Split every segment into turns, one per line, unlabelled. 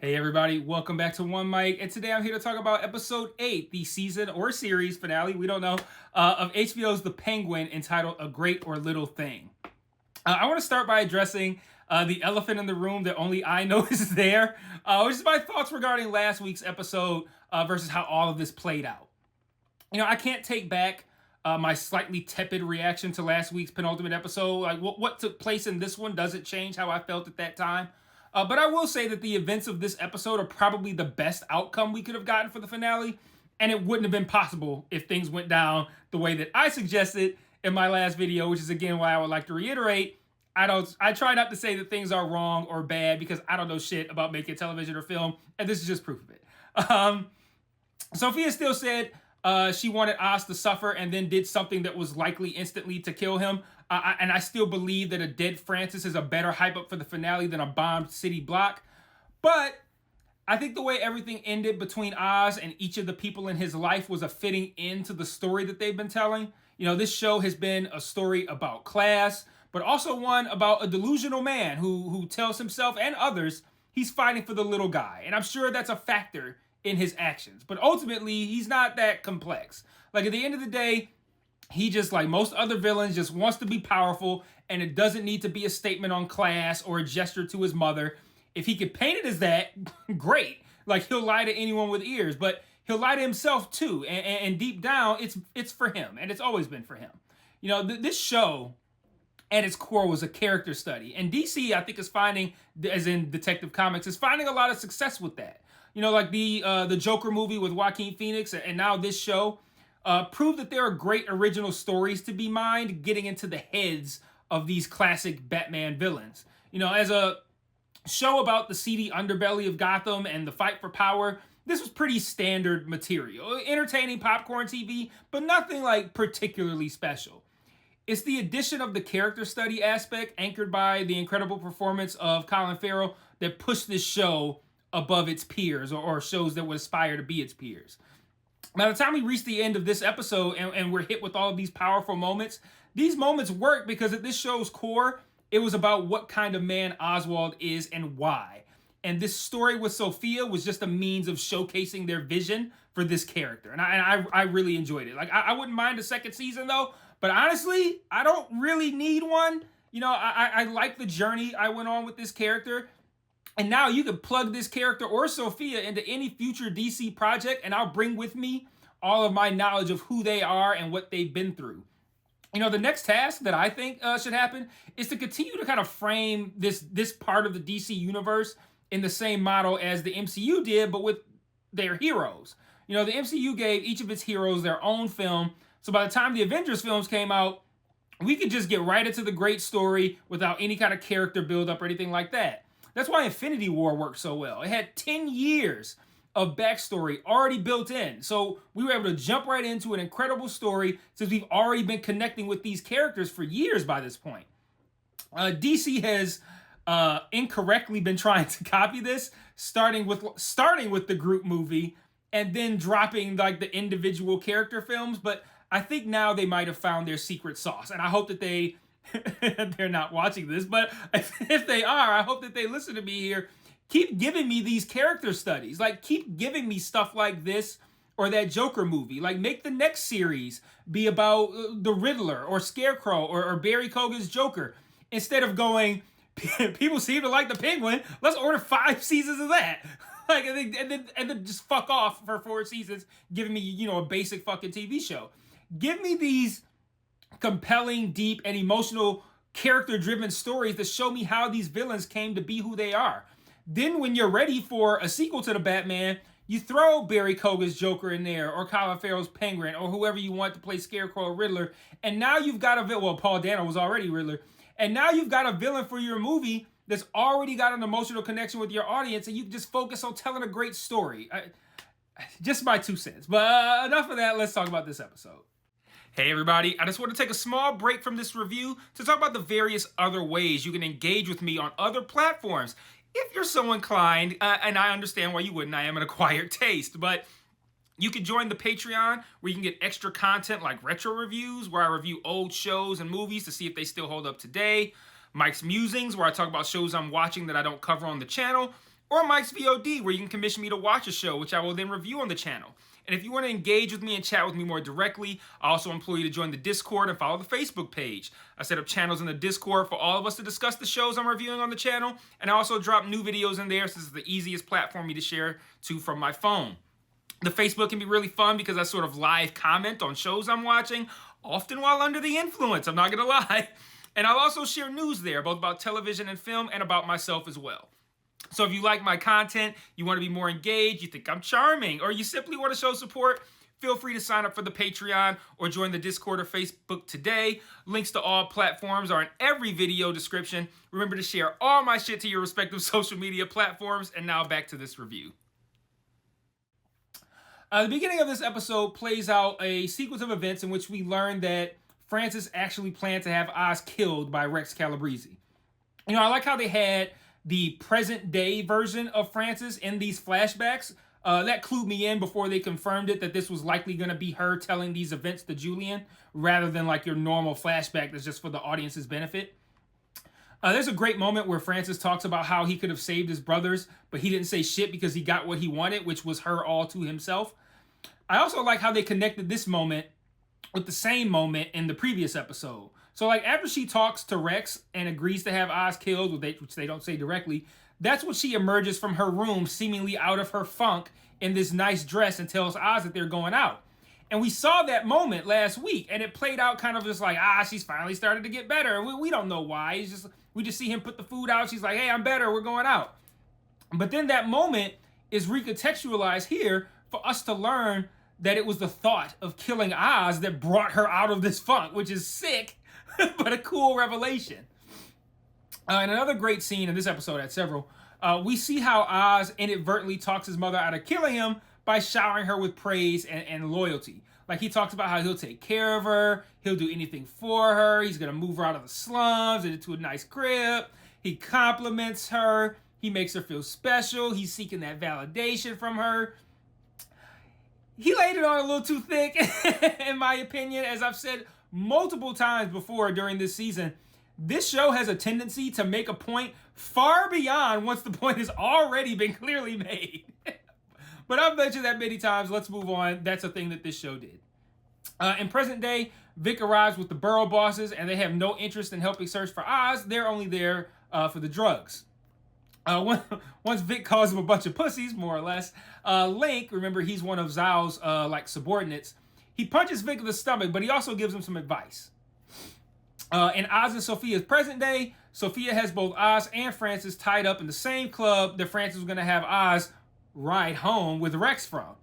Hey everybody, welcome back to One Mic, and today I'm here to talk about episode 8, the season or series finale, we don't know, of HBO's The Penguin, entitled A Great or Little Thing. I want to start by addressing the elephant in the room that only I know is there, which is my thoughts regarding last week's episode versus how all of this played out. You know, I can't take back my slightly tepid reaction to last week's penultimate episode. Like, what took place in this one doesn't change how I felt at that time. But I will say that the events of this episode are probably the best outcome we could have gotten for the finale, and it wouldn't have been possible if things went down the way that I suggested in my last video, which is again why I would like to reiterate, I try not to say that things are wrong or bad because I don't know shit about making television or film, and this is just proof of it. Sophia still said she wanted Oz to suffer and then did something that was likely instantly to kill him. And I still believe that a dead Francis is a better hype up for the finale than a bombed city block. But I think the way everything ended between Oz and each of the people in his life was a fitting end to the story that they've been telling. You know, this show has been a story about class, but also one about a delusional man who tells himself and others he's fighting for the little guy. And I'm sure that's a factor in his actions. But ultimately, he's not that complex. Like, at the end of the day, he just, like most other villains, just wants to be powerful, and it doesn't need to be a statement on class or a gesture to his mother. If he could paint it as that, great. Like, he'll lie to anyone with ears, but he'll lie to himself too. And deep down, it's for him, and it's always been for him. You know, this show at its core was a character study, and DC, I think, is finding, as in Detective Comics, is finding a lot of success with that. You know, like the Joker movie with Joaquin Phoenix, and now this show. Prove that there are great original stories to be mined, getting into the heads of these classic Batman villains. You know, as a show about the seedy underbelly of Gotham and the fight for power, this was pretty standard material. Entertaining popcorn TV, but nothing like particularly special. It's the addition of the character study aspect, anchored by the incredible performance of Colin Farrell, that pushed this show above its peers, or shows that would aspire to be its peers. By the time we reach the end of this episode and we're hit with all of these powerful moments, these moments work because at this show's core, it was about what kind of man Oswald is and why. And this story with Sophia was just a means of showcasing their vision for this character. And I really enjoyed it. Like, I wouldn't mind a second season though, but honestly, I don't really need one. You know, I like the journey I went on with this character. And now you can plug this character or Sophia into any future DC project, and I'll bring with me all of my knowledge of who they are and what they've been through. You know, the next task that I think should happen is to continue to kind of frame this part of the DC universe in the same model as the MCU did, but with their heroes. You know, the MCU gave each of its heroes their own film, so by the time the Avengers films came out, we could just get right into the great story without any kind of character build-up or anything like that. That's why Infinity War worked so well. It had 10 years of backstory already built in. So we were able to jump right into an incredible story since we've already been connecting with these characters for years by this point. DC has incorrectly been trying to copy this, starting with the Groot movie and then dropping like the individual character films. But I think now they might have found their secret sauce. And I hope that they're not watching this, but if they are, I hope that they listen to me here. Keep giving me these character studies. Like, keep giving me stuff like this or that Joker movie. Like, make the next series be about the Riddler or Scarecrow or Barry Keoghan's Joker. Instead of going, people seem to like the Penguin, let's order 5 seasons of that. Like, and then just fuck off for 4 seasons, giving me, you know, a basic fucking TV show. Give me these compelling, deep, and emotional character-driven stories that show me how these villains came to be who they are. Then when you're ready for a sequel to the Batman, you throw Barry Keoghan's Joker in there, or Colin Farrell's Penguin, or whoever you want to play Scarecrow or Riddler, and now you've got a villain. Well, Paul Dano was already Riddler, and now you've got a villain for your movie that's already got an emotional connection with your audience, and you can just focus on telling a great story. Just my 2 cents. But enough of that. Let's talk about this episode. Hey everybody, I just want to take a small break from this review to talk about the various other ways you can engage with me on other platforms. If you're so inclined, and I understand why you wouldn't, I am an acquired taste, but you can join the Patreon where you can get extra content like retro reviews, where I review old shows and movies to see if they still hold up today, Mike's Musings, where I talk about shows I'm watching that I don't cover on the channel, or Mike's VOD, where you can commission me to watch a show, which I will then review on the channel. And if you want to engage with me and chat with me more directly, I also implore you to join the Discord and follow the Facebook page. I set up channels in the Discord for all of us to discuss the shows I'm reviewing on the channel, and I also drop new videos in there, since it's the easiest platform for me to share to from my phone. The Facebook can be really fun because I sort of live comment on shows I'm watching, often while under the influence, I'm not gonna lie. And I'll also share news there, both about television and film, and about myself as well. So if you like my content, you want to be more engaged, you think I'm charming, or you simply want to show support, feel free to sign up for the Patreon or join the Discord or Facebook today. Links to all platforms are in every video description. Remember to share all my shit to your respective social media platforms. And now back to this review. The beginning of this episode plays out a sequence of events in which we learn that Francis actually planned to have Oz killed by Rex Calabrese. You know, I like how they had the present day version of Francis in these flashbacks. That clued me in before they confirmed it, that this was likely going to be her telling these events to Julian, rather than like your normal flashback that's just for the audience's benefit. There's a great moment where Francis talks about how he could have saved his brothers, but he didn't say shit because he got what he wanted, which was her all to himself. I also like how they connected this moment with the same moment in the previous episode. So like after she talks to Rex and agrees to have Oz killed, which they don't say directly, that's when she emerges from her room seemingly out of her funk in this nice dress and tells Oz that they're going out. And we saw that moment last week, and it played out kind of just like, she's finally started to get better. We don't know why. We just see him put the food out. She's like, hey, I'm better. We're going out. But then that moment is recontextualized here for us to learn that it was the thought of killing Oz that brought her out of this funk, which is sick, but a cool revelation. And another great scene in this episode, had several, we see how Oz inadvertently talks his mother out of killing him by showering her with praise and loyalty. Like he talks about how he'll take care of her, he'll do anything for her, he's gonna move her out of the slums and into a nice crib. He compliments her, he makes her feel special, he's seeking that validation from her. He laid it on a little too thick, in my opinion. As I've said multiple times before during this season, this show has a tendency to make a point far beyond once the point has already been clearly made. But I've mentioned that many times. Let's move on. That's a thing that this show did. In present day, Vic arrives with the borough bosses, and they have no interest in helping search for Oz. They're only there for the drugs. Once Vic calls him a bunch of pussies, more or less, Link, remember he's one of Zhao's subordinates, he punches Vic in the stomach, but he also gives him some advice. In Oz and Sophia's present day, Sophia has both Oz and Francis tied up in the same club that Francis was going to have Oz ride home with Rex from.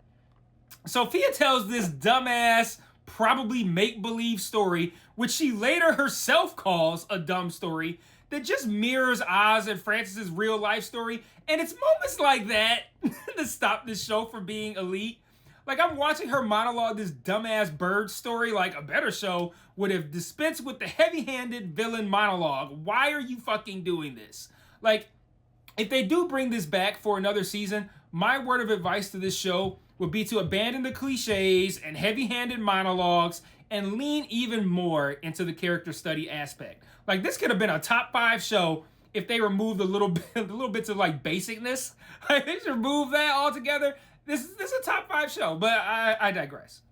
Sophia tells this dumbass, probably make-believe story, which she later herself calls a dumb story, that just mirrors Oz and Francis's real life story. And it's moments like that that stop this show from being elite. Like, I'm watching her monologue this dumbass bird story like a better show would have dispensed with the heavy-handed villain monologue. Why are you fucking doing this? Like, if they do bring this back for another season, my word of advice to this show would be to abandon the cliches and heavy-handed monologues and lean even more into the character study aspect. Like, this could have been a top 5 show if they removed the little bits of like basicness. Like, they just remove that altogether. This is a top 5 show, but I digress.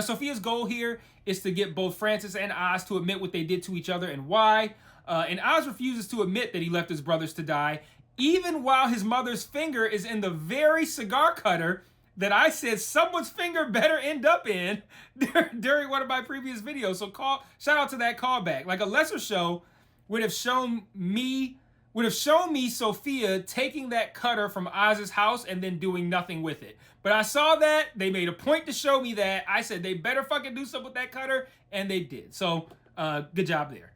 Sophia's goal here is to get both Francis and Oz to admit what they did to each other and why. And Oz refuses to admit that he left his brothers to die, even while his mother's finger is in the very cigar cutter that I said someone's finger better end up in during one of my previous videos. So shout out to that callback. Like, a lesser show would have shown me Sophia taking that cutter from Oz's house and then doing nothing with it. But I saw that, they made a point to show me that. I said they better fucking do something with that cutter, and they did. So good job there.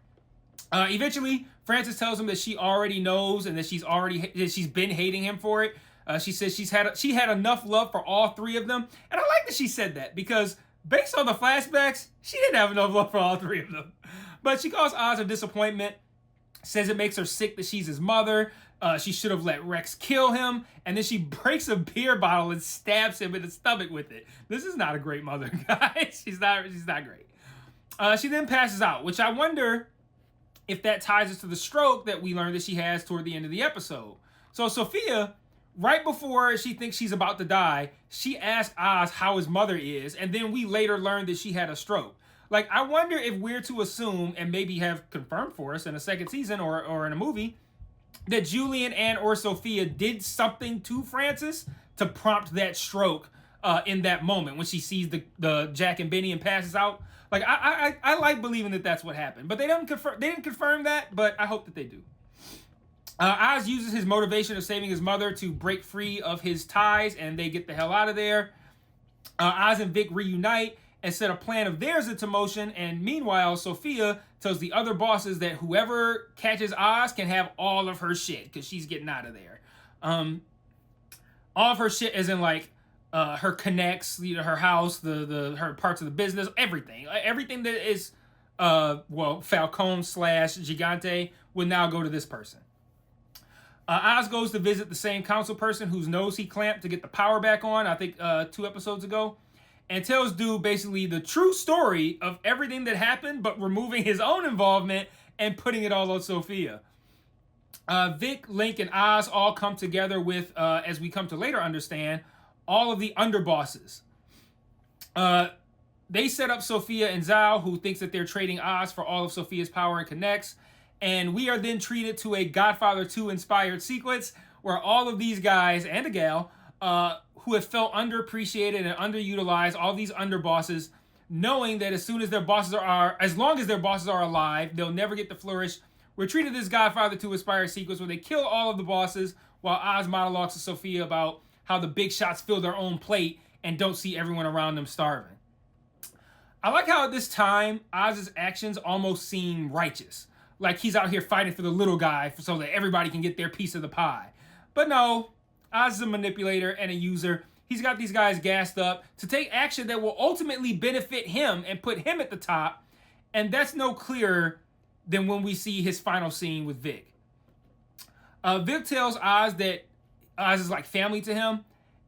Eventually, Frances tells him that she already knows and that she's been hating him for it. She says she had enough love for all 3 of them. And I like that she said that, because based on the flashbacks, she didn't have enough love for all 3 of them. But she calls Oz a disappointment, says it makes her sick that she's his mother. She should have let Rex kill him. And then she breaks a beer bottle and stabs him in the stomach with it. This is not a great mother, guys. She's not great. She then passes out, which I wonder if that ties us to the stroke that we learned that she has toward the end of the episode. So Sophia, right before she thinks she's about to die, she asks Oz how his mother is, and then we later learn that she had a stroke. Like, I wonder if we're to assume, and maybe have confirmed for us in a second season or in a movie, that Julian and or Sophia did something to Frances to prompt that stroke in that moment when she sees the Jack and Benny and passes out. Like, I like believing that that's what happened, but they didn't confirm that, but I hope that they do. Oz uses his motivation of saving his mother to break free of his ties, and they get the hell out of there. Oz and Vic reunite and set a plan of theirs into motion, and meanwhile, Sophia tells the other bosses that whoever catches Oz can have all of her shit, because she's getting out of there. All of her shit as in, like, her connects, her house, her parts of the business, everything. Everything that is, Falcone / Gigante would now go to this person. Oz goes to visit the same council person whose nose he clamped to get the power back on, I think 2 episodes ago, and tells Dude basically the true story of everything that happened, but removing his own involvement and putting it all on Sophia. Vic, Link, and Oz all come together with, as we come to later understand, all of the underbosses. They set up Sophia and Zhao, who thinks that they're trading Oz for all of Sophia's power and connects. And we are then treated to a Godfather 2 inspired sequence where all of these guys and a gal who have felt underappreciated and underutilized, all these underbosses, knowing that as long as their bosses are alive, they'll never get to flourish. We're treated this Godfather 2 inspired sequence where they kill all of the bosses while Oz monologues to Sophia about how the big shots fill their own plate and don't see everyone around them starving. I like how at this time, Oz's actions almost seem righteous. Like he's out here fighting for the little guy so that everybody can get their piece of the pie. But no, Oz is a manipulator and a user. He's got these guys gassed up to take action that will ultimately benefit him and put him at the top. And that's no clearer than when we see his final scene with Vic. Vic tells Oz that Oz is like family to him.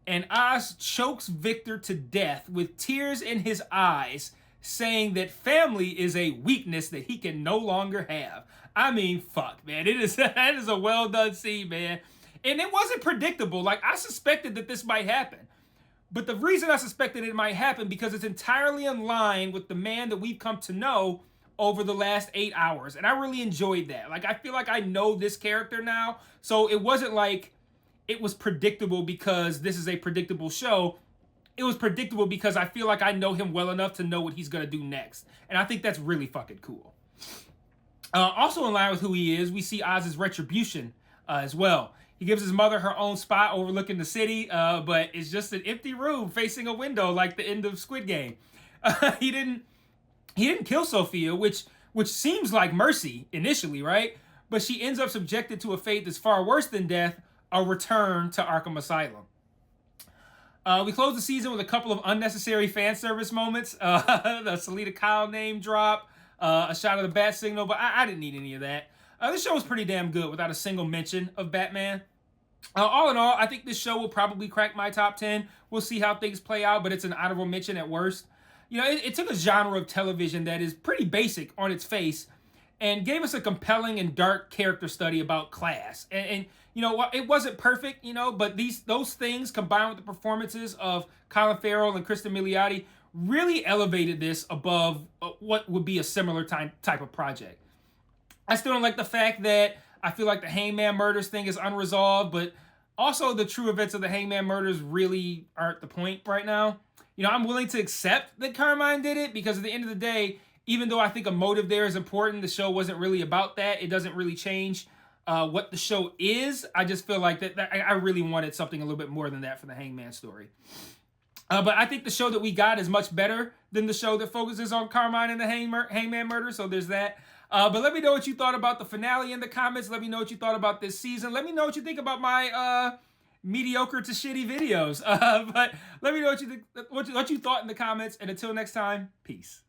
And Oz chokes Victor to death with tears in his eyes, saying that family is a weakness that he can no longer have. I mean, fuck, man. That is a well done scene, man. And it wasn't predictable. Like, I suspected that this might happen. But the reason I suspected it might happen because it's entirely in line with the man that we've come to know over the last 8 hours. And I really enjoyed that. Like, I feel like I know this character now. So it wasn't like it was predictable because this is a predictable show. It was predictable because I feel like I know him well enough to know what he's going to do next. And I think that's really fucking cool. Also in line with who he is, we see Oz's retribution as well. He gives his mother her own spot overlooking the city, but it's just an empty room facing a window like the end of Squid Game. He didn't kill Sophia, which seems like mercy initially, right? But she ends up subjected to a fate that's far worse than death, a return to Arkham Asylum. We close the season with a couple of unnecessary fan service moments. The Selena Kyle name drop, a shot of the bat signal, but I didn't need any of that. This show was pretty damn good without a single mention of Batman. All in all, I think this show will probably crack my top 10. We'll see how things play out, but it's an honorable mention at worst. You know, it took a genre of television that is pretty basic on its face and gave us a compelling and dark character study about class. And you know, it wasn't perfect, you know, but those things combined with the performances of Colin Farrell and Kristen Milioti really elevated this above what would be a similar type of project. I still don't like the fact that I feel like the Hangman murders thing is unresolved, but also the true events of the Hangman murders really aren't the point right now. You know, I'm willing to accept that Carmine did it because at the end of the day, even though I think a motive there is important, the show wasn't really about that. It doesn't really change what the show is. I just feel like that I really wanted something a little bit more than that for the Hangman story. But I think the show that we got is much better than the show that focuses on Carmine and the Hangman murder, so there's that. But let me know what you thought about the finale in the comments. Let me know what you thought about this season. Let me know what you think about my mediocre to shitty videos. But let me know what you thought in the comments. And until next time, peace.